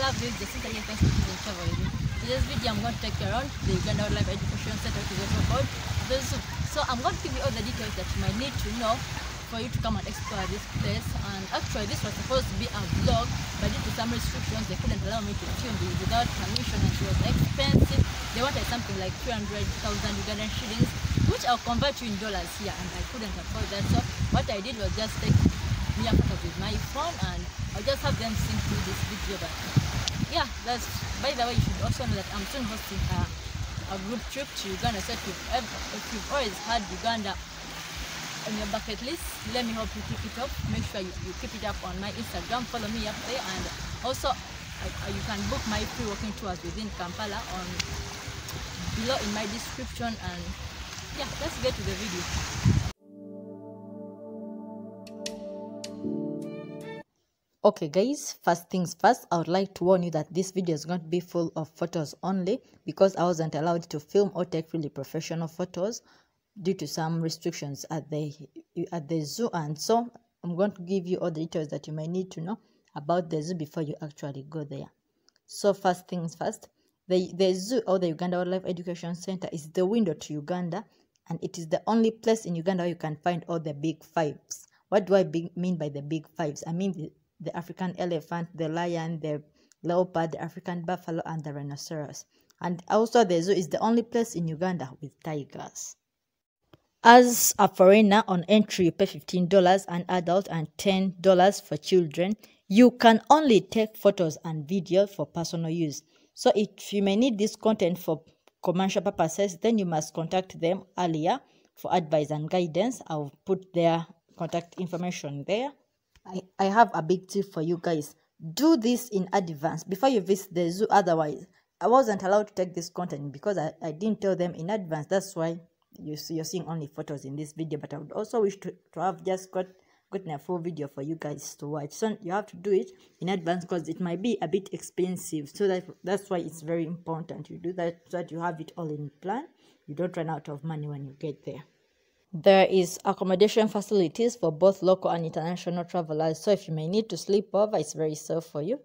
love you, Jacenta here, thanks for choosing travel with me. In this video, I'm going to take you around the Uganda Wildlife Education Center, which is also called the zoo. So I'm going to give you all the details that you might need to know for you to come and explore this place. And actually, this was supposed to be a vlog, but due to some restrictions, they couldn't allow me to film this without permission, and it was expensive. They wanted something like 300,000 Ugandan shillings, which I'll convert to in dollars here, and I couldn't afford that. So what I did was just take mere photos with my phone, and I'll just have them sync through this video. But yeah, that's, by the way, you should also know that I'm soon hosting a group trip to Uganda. So if you've always had Uganda on your bucket list, let me help you kick it up. Make sure you keep it up on my Instagram, follow me up there, and also you can book my free walking tours within Kampala on below in my description. And yeah, let's get to the video. Okay guys, first things first, I would like to warn you that this video is going to be full of photos only, because I wasn't allowed to film or take really professional photos due to some restrictions at the zoo. And so I'm going to give you all the details that you may need to know about the zoo before you actually go there. So first things first, the zoo, or the Uganda Wildlife Education Center, is the window to Uganda, and it is the only place in Uganda where you can find all the big fives. What do I mean by the big fives? I mean the African elephant, the lion, the leopard, the African buffalo, and the rhinoceros. And also the zoo is the only place in Uganda with tigers. As a foreigner, on entry you pay $15 an adult and $10 for children. You can only take photos and video for personal use. So if you may need this content for commercial purposes, then you must contact them earlier for advice and guidance. I'll put their contact information there. I have a big tip for you guys. Do this in advance before you visit the zoo. Otherwise, I wasn't allowed to take this content because I didn't tell them in advance. That's why you're seeing only photos in this video. But I would also wish to have just gotten a full video for you guys to watch. So you have to do it in advance because it might be a bit expensive. So that's why it's very important you do that, so that you have it all in plan. You don't run out of money when you get there. There is accommodation facilities for both local and international travelers. So if you may need to sleep over, it's very safe for you.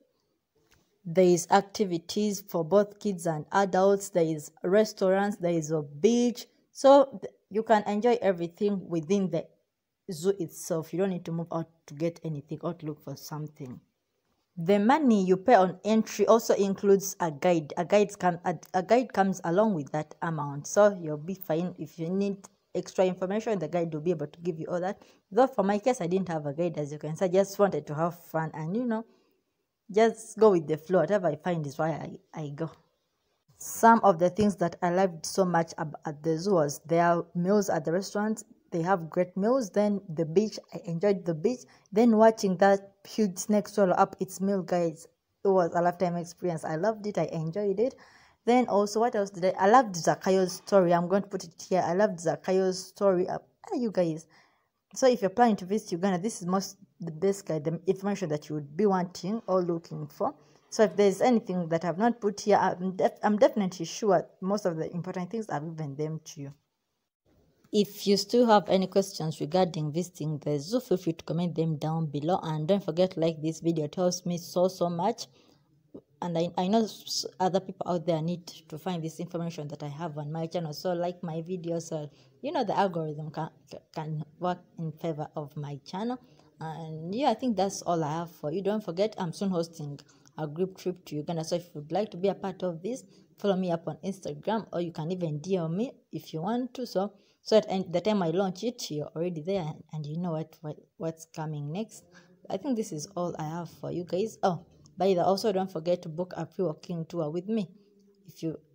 There is activities for both kids and adults. There is restaurants. There is a beach. So you can enjoy everything within the zoo itself. You don't need to move out to get anything or to look for something. The money you pay on entry also includes a guide. A guide comes along with that amount. So you'll be fine. If you need extra information, the guide will be able to give you all that. Though for my case, I didn't have a guide, as you can see. I just wanted to have fun and, just go with the flow. Whatever I find is why I go. Some of the things that I loved so much at the zoo was their meals at the restaurants. They have great meals. Then the beach, I enjoyed the beach. Then watching that huge snake swallow up its meal, guys, it was a lifetime experience. I loved it. I enjoyed it. Then also, what else did I loved Zakayo's story. I'm going to put it here. I loved Zakayo's story. You guys. So if you're planning to visit Uganda, this is the best guide, the information that you would be wanting or looking for. So if there's anything that I've not put here, I'm definitely sure most of the important things I've given them to you. If you still have any questions regarding visiting the zoo, feel free to comment them down below. And don't forget to like this video. It helps me so much. And I know other people out there need to find this information that I have on my channel. So like my videos, so the algorithm can work in favor of my channel. And yeah, I think that's all I have for you. Don't forget, I'm soon hosting a group trip to Uganda. So if you'd like to be a part of this, follow me up on Instagram, or you can even DM me if you want to. So at the time I launch it, you're already there and you know what's coming next. I think this is all I have for you guys. Oh, by the way, also don't forget to book a free walking tour with me.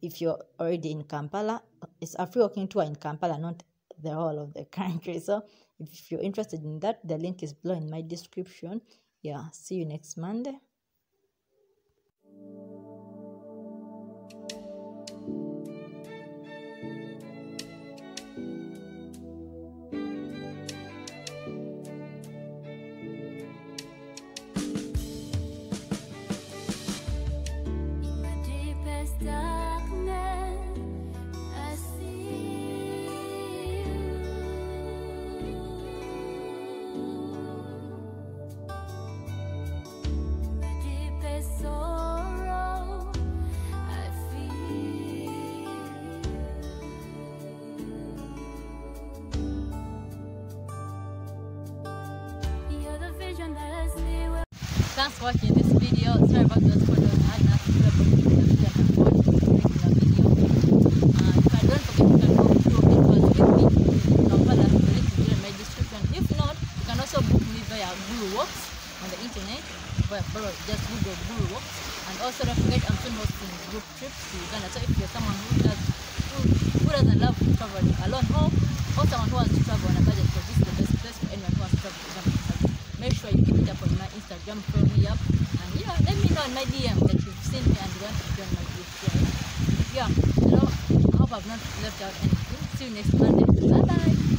If you're already in Kampala, it's a free walking tour in Kampala, not the whole of the country. So if you're interested in that, the link is below in my description. Yeah, see you next Monday. thanks for watching this video. Sorry about those photos. I had nothing to do about the video. I'm making a video. Don't forget you can book 2 of the tours with me in Kampala. The link is in my description. If not, you can also book me via Guruwalks on the internet. Just Google Guruwalks. And also don't forget I'm soon hosting group trips to Uganda. So if you're someone who doesn't love traveling alone, or someone who wants to travel on a budget, because this is the best place for anyone who wants to travel to Uganda. Make sure you keep it up on my Instagram, follow me up, and yeah, let me know in my DM that you've seen me and you want to join my group. Yeah, I hope I've not left out anything. See you next Monday. Bye bye.